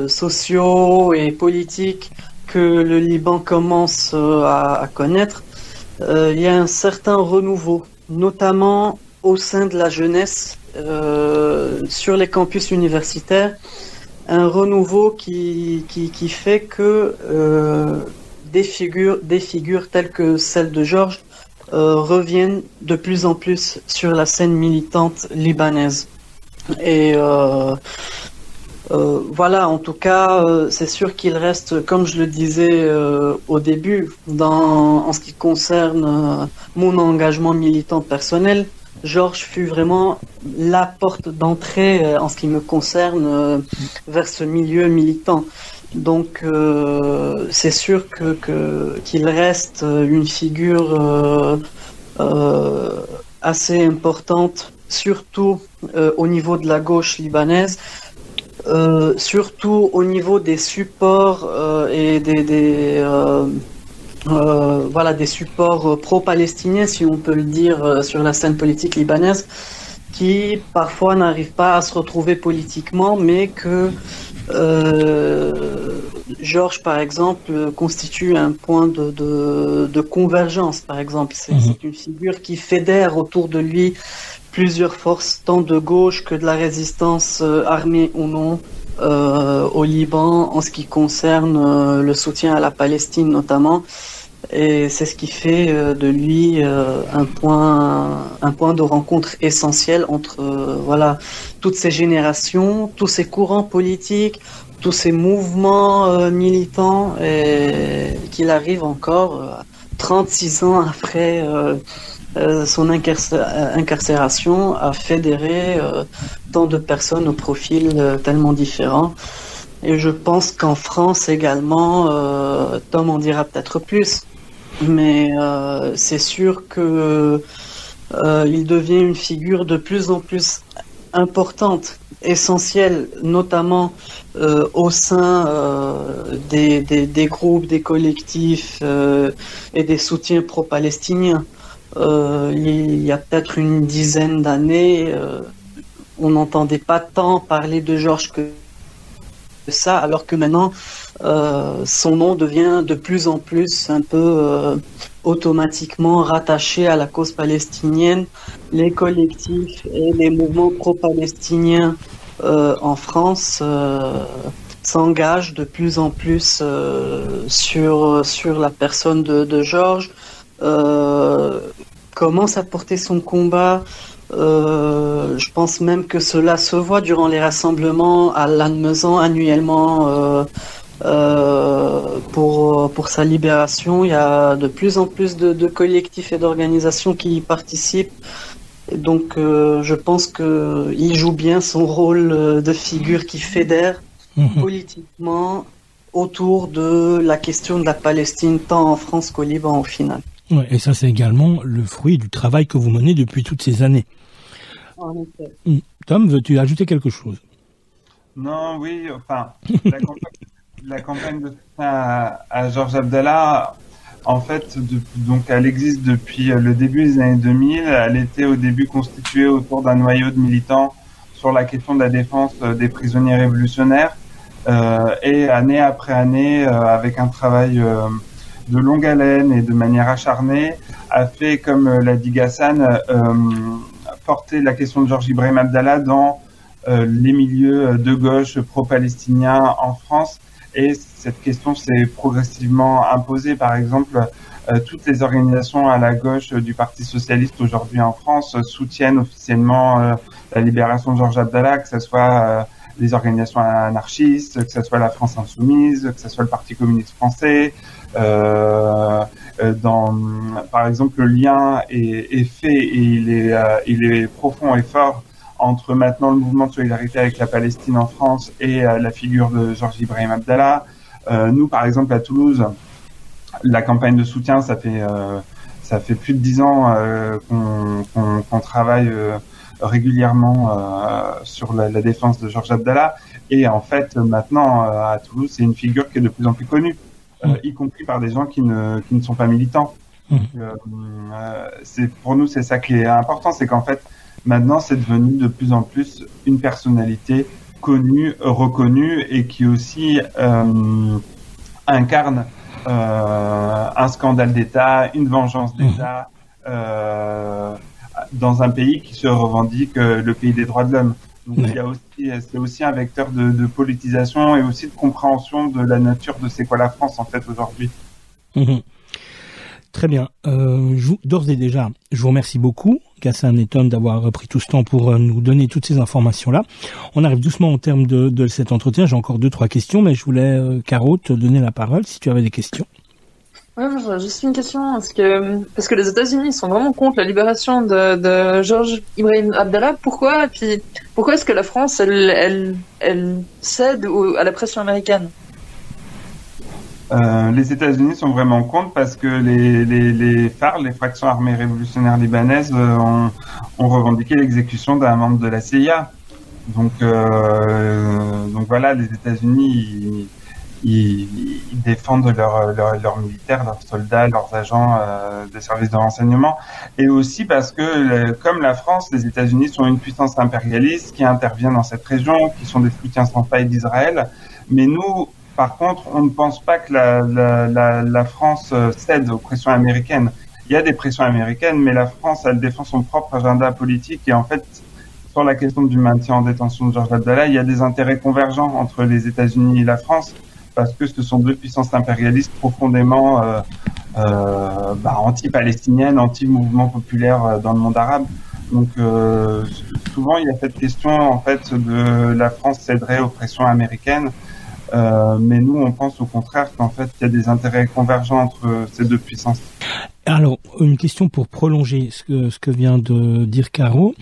sociaux et politiques que le Liban commence à connaître, il y a un certain renouveau, notamment au sein de la jeunesse, sur les campus universitaires, un renouveau qui fait que des figures telles que celle de Georges reviennent de plus en plus sur la scène militante libanaise. Et voilà, en tout cas, c'est sûr qu'il reste, comme je le disais au début, en ce qui concerne mon engagement militant personnel, Georges fut vraiment la porte d'entrée en ce qui me concerne vers ce milieu militant. Donc, c'est sûr qu'il reste une figure assez importante, surtout au niveau de la gauche libanaise. Surtout au niveau des supports et des supports pro-palestiniens, si on peut le dire, sur la scène politique libanaise, qui parfois n'arrivent pas à se retrouver politiquement, mais que Georges, par exemple, constitue un point de convergence, par exemple. C'est une figure qui fédère autour de lui plusieurs forces, tant de gauche que de la résistance armée ou non au Liban, en ce qui concerne le soutien à la Palestine notamment. Et c'est ce qui fait de lui un point de rencontre essentiel entre toutes ces générations, tous ces courants politiques, tous ces mouvements militants, et qu'il arrive encore 36 ans après son incarcération à fédérer tant de personnes aux profils tellement différents. Et je pense qu'en France également, Tom en dira peut-être plus, mais c'est sûr que il devient une figure de plus en plus importante, essentielle, notamment au sein des groupes, des collectifs et des soutiens pro-palestiniens. Il y a peut-être une dizaine d'années, on n'entendait pas tant parler de Georges que ça, alors que maintenant, son nom devient de plus en plus un peu automatiquement rattaché à la cause palestinienne. Les collectifs et les mouvements pro-palestiniens en France s'engagent de plus en plus sur la personne de Georges, commence à porter son combat. Je pense même que cela se voit durant les rassemblements à Lannemezan annuellement pour sa libération. Il y a de plus en plus de collectifs et d'organisations qui y participent. Et donc je pense qu'il joue bien son rôle de figure qui fédère politiquement autour de la question de la Palestine, tant en France qu'au Liban au final. Ouais, et ça, c'est également le fruit du travail que vous menez depuis toutes ces années. En effet. Tom, veux-tu ajouter quelque chose? Non, oui, enfin, la campagne de soutien à Georges Abdallah, en fait, donc elle existe depuis le début des années 2000. Elle était au début constituée autour d'un noyau de militants sur la question de la défense des prisonniers révolutionnaire. Et année après année, avec un travail de longue haleine et de manière acharnée, a fait, comme l'a dit Ghassan, porter la question de Georges Ibrahim Abdallah dans les milieux de gauche pro-palestiniens en France. Et cette question s'est progressivement imposée. Par exemple, toutes les organisations à la gauche du Parti socialiste aujourd'hui en France soutiennent officiellement la libération de Georges Abdallah, que ce soit les organisations anarchistes, que ce soit la France Insoumise, que ce soit le Parti communiste français. Par exemple, le lien est fait et il est profond et fort entre maintenant le mouvement de solidarité avec la Palestine en France et la figure de Georges Ibrahim Abdallah. Nous, par exemple, à Toulouse, la campagne de soutien, ça fait plus de 10 ans qu'on travaille régulièrement sur la défense de Georges Abdallah. Et en fait, maintenant, à Toulouse, c'est une figure qui est de plus en plus connue, y compris par des gens qui ne sont pas militants. Pour nous, c'est ça qui est important, c'est qu'en fait, Maintenant, c'est devenu de plus en plus une personnalité connue, reconnue et qui aussi incarne un scandale d'État, une vengeance d'État dans un pays qui se revendique le pays des droits de l'homme. Donc il y a aussi, c'est aussi un vecteur de politisation et aussi de compréhension de la nature de c'est quoi la France en fait aujourd'hui. Très bien. D'ores et déjà, je vous remercie beaucoup, Ghassan et Tom, d'avoir pris tout ce temps pour nous donner toutes ces informations-là. On arrive doucement au terme de cet entretien. J'ai encore 2-3 questions, mais je voulais, Caro, te donner la parole si tu avais des questions. Ouais, j'ai juste une question, parce que les États-Unis sont vraiment contre la libération de Georges Ibrahim Abdallah. Pourquoi? Et puis, pourquoi est-ce que la France, elle cède à la pression américaine? Les États-Unis sont vraiment contre parce que les FAR, les fractions armées révolutionnaires libanaises, ont revendiqué l'exécution d'un membre de la CIA. Donc voilà, les États-Unis ils défendent leurs militaires, leurs soldats, leurs agents des services de renseignement, et aussi parce que comme la France, les États-Unis sont une puissance impérialiste qui intervient dans cette région, qui sont des soutiens sans faille d'Israël. Mais nous, par contre, on ne pense pas que la France cède aux pressions américaines. Il y a des pressions américaines, mais la France, elle défend son propre agenda politique. Et en fait, sur la question du maintien en détention de Georges Abdallah, il y a des intérêts convergents entre les États-Unis et la France, parce que ce sont deux puissances impérialistes profondément anti-palestiniennes, anti-mouvement populaire dans le monde arabe. Donc souvent, il y a cette question en fait de la France céderait aux pressions américaines. Mais nous, on pense au contraire qu'en fait, il y a des intérêts convergents entre ces deux puissances. Alors, une question pour prolonger ce que vient de dire Caro.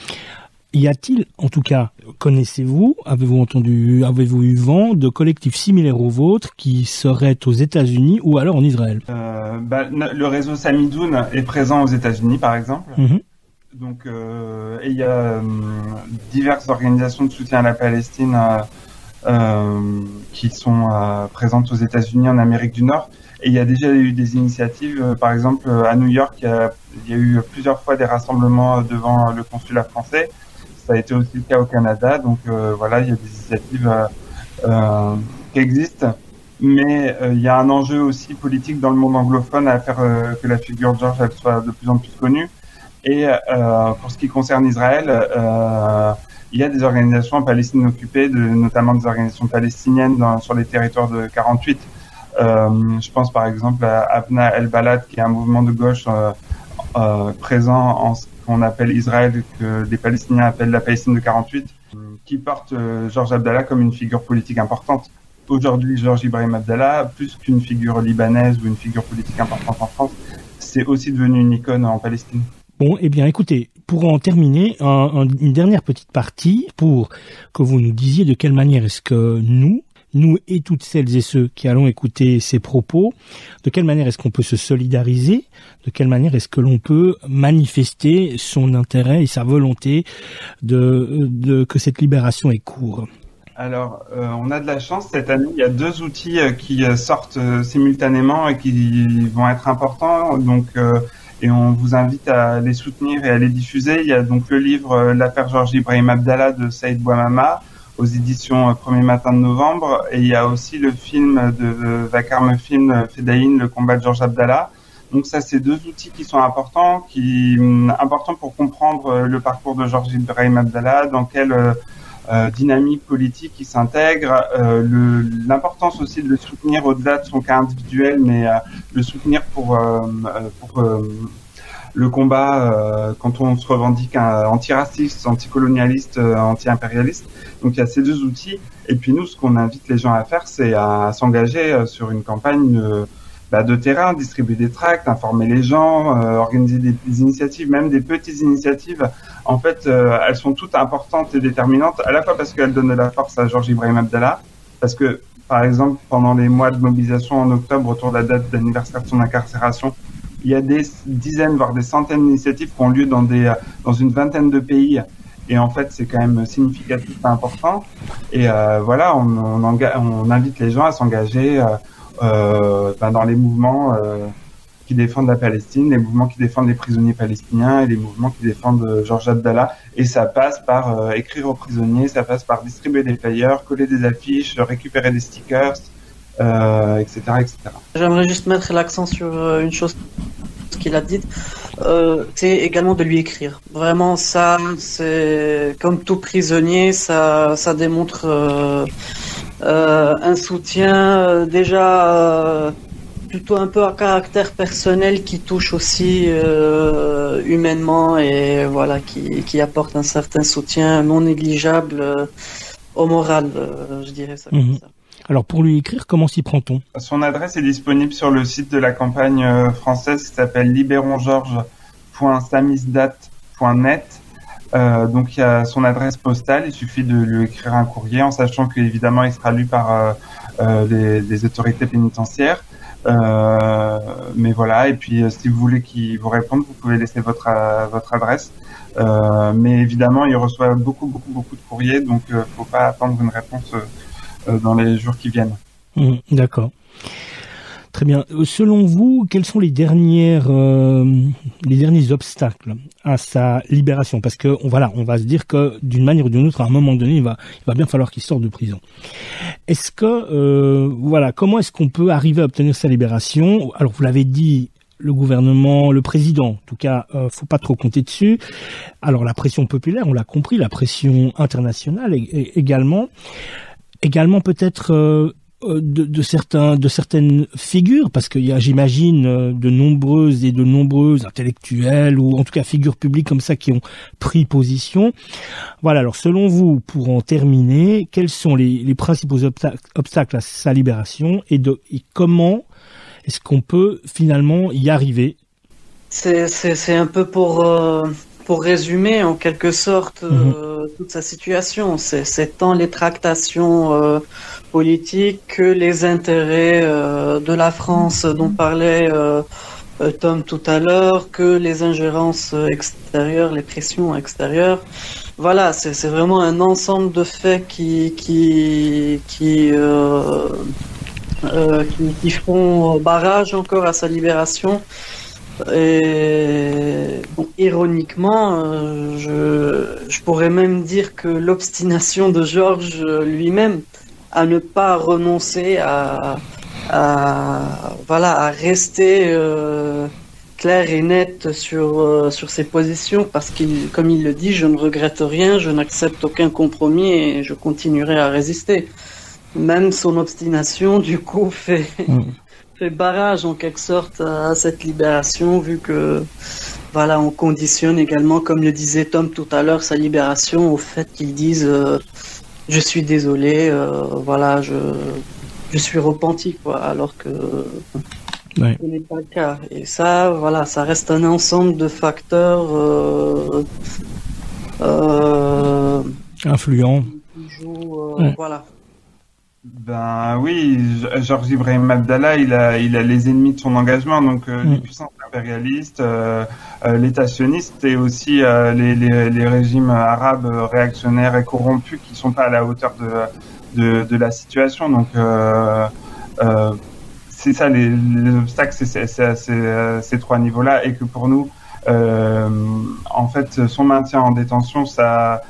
Y a-t-il, en tout cas, connaissez-vous, avez-vous eu vent de collectifs similaires aux vôtres qui seraient aux États-Unis ou alors en Israël? Le réseau Samidoun est présent aux États-Unis, par exemple. Donc, et il y a diverses organisations de soutien à la Palestine qui sont présentes aux États-Unis, en Amérique du Nord. Et il y a déjà eu des initiatives, par exemple à New York, il y a eu plusieurs fois des rassemblements devant le consulat français. Ça a été aussi le cas au Canada. Donc voilà, il y a des initiatives qui existent. Mais il y a un enjeu aussi politique dans le monde anglophone à faire que la figure de Georges elle soit de plus en plus connue. Et pour ce qui concerne Israël, il y a des organisations en Palestine occupée, notamment des organisations palestiniennes sur les territoires de 48. Je pense par exemple à Abna El-Balad, qui est un mouvement de gauche présent en ce qu'on appelle Israël, que les Palestiniens appellent la Palestine de 48, qui porte Georges Abdallah comme une figure politique importante. Aujourd'hui, Georges Ibrahim Abdallah, plus qu'une figure libanaise ou une figure politique importante en France, c'est aussi devenu une icône en Palestine. Bon, eh bien, écoutez, pour en terminer, une dernière petite partie pour que vous nous disiez de quelle manière est-ce que nous et toutes celles et ceux qui allons écouter ces propos, de quelle manière est-ce qu'on peut se solidariser, de quelle manière est-ce que l'on peut manifester son intérêt et sa volonté que cette libération ait cours. Alors, on a de la chance cette année. Il y a 2 outils qui sortent simultanément et qui vont être importants. Donc, et on vous invite à les soutenir et à les diffuser. Il y a donc le livre L'affaire Georges Ibrahim Abdallah de Saïd Bouamama aux éditions Premier Matin de Novembre, et il y a aussi le film de Vacarme Film Fedaïn, le combat de Georges Abdallah. Donc ça, c'est 2 outils qui sont importants pour comprendre le parcours de Georges Ibrahim Abdallah, dans quelle dynamique politique il s'intègre, l'importance aussi de le soutenir au-delà de son cas individuel, mais le soutenir pour le combat quand on se revendique antiraciste, anticolonialiste, anti-impérialiste. Donc il y a ces 2 outils. Et puis nous, ce qu'on invite les gens à faire, c'est à s'engager sur une campagne de terrain, distribuer des tracts, informer les gens, organiser des initiatives, même des petites initiatives. En fait, elles sont toutes importantes et déterminantes, à la fois parce qu'elles donnent de la force à Georges Ibrahim Abdallah, parce que, par exemple, pendant les mois de mobilisation en octobre, autour de la date d'anniversaire de son incarcération, il y a des dizaines, voire des centaines d'initiatives qui ont lieu dans une vingtaine de pays. Et en fait, c'est quand même significatif et important. Et voilà, on invite les gens à s'engager dans les mouvements qui défendent la Palestine, les mouvements qui défendent les prisonniers palestiniens et les mouvements qui défendent Georges Abdallah. Et ça passe par écrire aux prisonniers, ça passe par distribuer des flyers, coller des affiches, récupérer des stickers, etc., etc. J'aimerais juste mettre l'accent sur une chose qu'il a dite, c'est également de lui écrire. Vraiment, ça, c'est comme tout prisonnier, ça démontre un soutien déjà plutôt un peu à caractère personnel qui touche aussi humainement et voilà qui apporte un certain soutien non négligeable au moral, je dirais ça comme ça. Alors pour lui écrire, comment s'y prend-on? Son adresse est disponible sur le site de la campagne française qui s'appelle libérongeorges.samizdat.net. Donc il y a son adresse postale, il suffit de lui écrire un courrier en sachant qu'évidemment il sera lu par les autorités pénitentiaires. Mais voilà, et puis si vous voulez qu'il vous réponde, vous pouvez laisser votre adresse. Mais évidemment, il reçoit beaucoup de courriers, donc faut pas attendre une réponse dans les jours qui viennent. D'accord. Très bien. Selon vous, quels sont les derniers obstacles à sa libération? Parce que on va se dire que d'une manière ou d'une autre, à un moment donné, il va bien falloir qu'il sorte de prison. Est-ce que comment est-ce qu'on peut arriver à obtenir sa libération? Alors vous l'avez dit, le gouvernement, le président, en tout cas, faut pas trop compter dessus. Alors la pression populaire, on l'a compris, la pression internationale également peut-être de certaines figures, parce qu'il y a, j'imagine, de nombreux intellectuels ou en tout cas figures publiques comme ça qui ont pris position. Voilà. Alors selon vous, pour en terminer, quels sont les principaux obstacles à sa libération et comment est-ce qu'on peut finalement y arriver? C'est un peu pour résumer en quelque sorte toute sa situation. C'est tant les tractations politiques que les intérêts de la France dont parlait Tom tout à l'heure, que les ingérences extérieures, les pressions extérieures. Voilà, c'est vraiment un ensemble de faits qui font barrage encore à sa libération. Et bon, ironiquement, je pourrais même dire que l'obstination de Georges lui-même à ne pas renoncer à rester clair et net sur ses positions, parce qu'il, comme il le dit, je ne regrette rien, je n'accepte aucun compromis et je continuerai à résister. Même son obstination, du coup, fait barrage en quelque sorte à cette libération, vu que voilà, on conditionne également, comme le disait Tom tout à l'heure, sa libération au fait qu'il dise je suis désolé, voilà, je suis repenti, quoi, alors que ce n'est pas le cas. Et ça, voilà, ça reste un ensemble de facteurs influents. Qui jouent, voilà. Ben oui, Georges Ibrahim Abdallah, il a les ennemis de son engagement, donc les puissances impérialistes, l'État sioniste et aussi les régimes arabes réactionnaires et corrompus qui sont pas à la hauteur de la situation. Donc c'est ça les obstacles, c'est à ces trois niveaux-là, et que pour nous, en fait, son maintien en détention, ça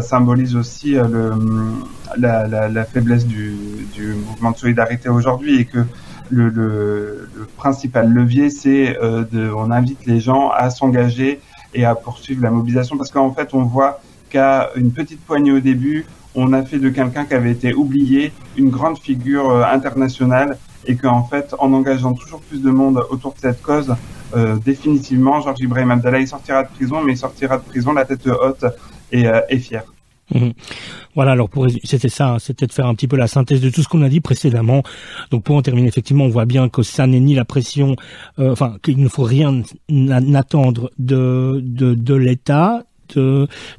symbolise aussi la faiblesse du mouvement de solidarité aujourd'hui, et que le principal levier, c'est on invite les gens à s'engager et à poursuivre la mobilisation, parce qu'en fait, on voit qu'à une petite poignée au début, on a fait de quelqu'un qui avait été oublié une grande figure internationale, et qu'en fait, en engageant toujours plus de monde autour de cette cause, définitivement, Georges Ibrahim Abdallah, il sortira de prison, mais il sortira de prison la tête haute et fier. Voilà, alors c'était ça, hein, c'était de faire un petit peu la synthèse de tout ce qu'on a dit précédemment. Donc pour en terminer, effectivement, on voit bien que ça n'est ni la pression, qu'il ne faut rien attendre de l'État,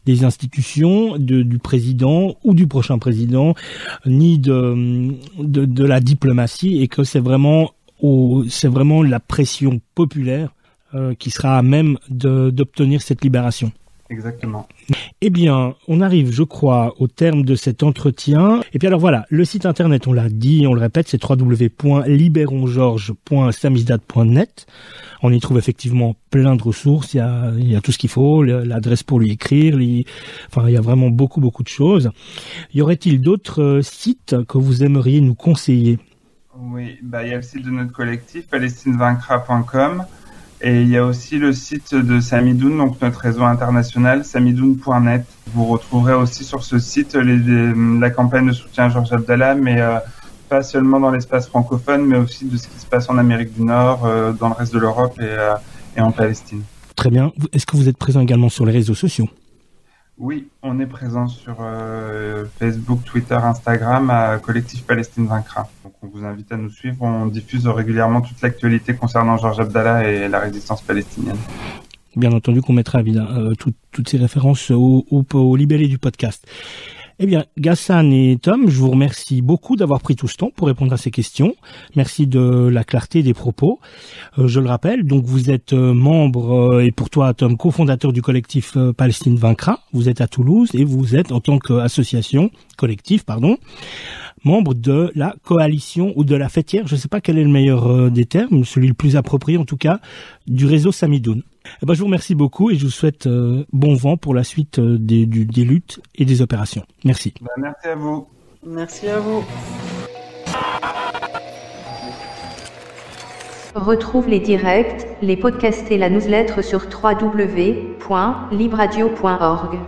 des institutions, du président ou du prochain président, ni de la diplomatie, et que c'est vraiment la pression populaire qui sera à même d'obtenir cette libération. Exactement. Eh bien, on arrive, je crois, au terme de cet entretien. Et puis alors voilà, le site internet, on l'a dit, on le répète, c'est www.liberongeorges.samizdat.net. On y trouve effectivement plein de ressources, il y a tout ce qu'il faut, l'adresse pour lui écrire, enfin, il y a vraiment beaucoup de choses. Y aurait-il d'autres sites que vous aimeriez nous conseiller? Oui, il y a le site de notre collectif, palestinevaincra.com. Et il y a aussi le site de Samidoun, donc notre réseau international, samidoun.net. Vous retrouverez aussi sur ce site la campagne de soutien à Georges Abdallah, mais pas seulement dans l'espace francophone, mais aussi de ce qui se passe en Amérique du Nord, dans le reste de l'Europe et en Palestine. Très bien. Est-ce que vous êtes présent également sur les réseaux sociaux? Oui, on est présent sur Facebook, Twitter, Instagram à Collectif Palestine Vaincra. Donc on vous invite à nous suivre, on diffuse régulièrement toute l'actualité concernant Georges Abdallah et la résistance palestinienne. Bien entendu qu'on mettra toutes ces références au libellé du podcast. Eh bien, Ghassan et Tom, je vous remercie beaucoup d'avoir pris tout ce temps pour répondre à ces questions. Merci de la clarté des propos. Je le rappelle, donc vous êtes membre, et pour toi, Tom, cofondateur du collectif Palestine Vaincra. Vous êtes à Toulouse et vous êtes, en tant qu'association, membre de la coalition ou de la fêtière, je ne sais pas quel est le meilleur des termes, celui le plus approprié en tout cas, du réseau Samidoun. Je vous remercie beaucoup et je vous souhaite bon vent pour la suite des luttes et des opérations. Merci. Merci à vous. Merci à vous. Retrouve les directs, les podcasts et la newsletter sur www.libradio.org.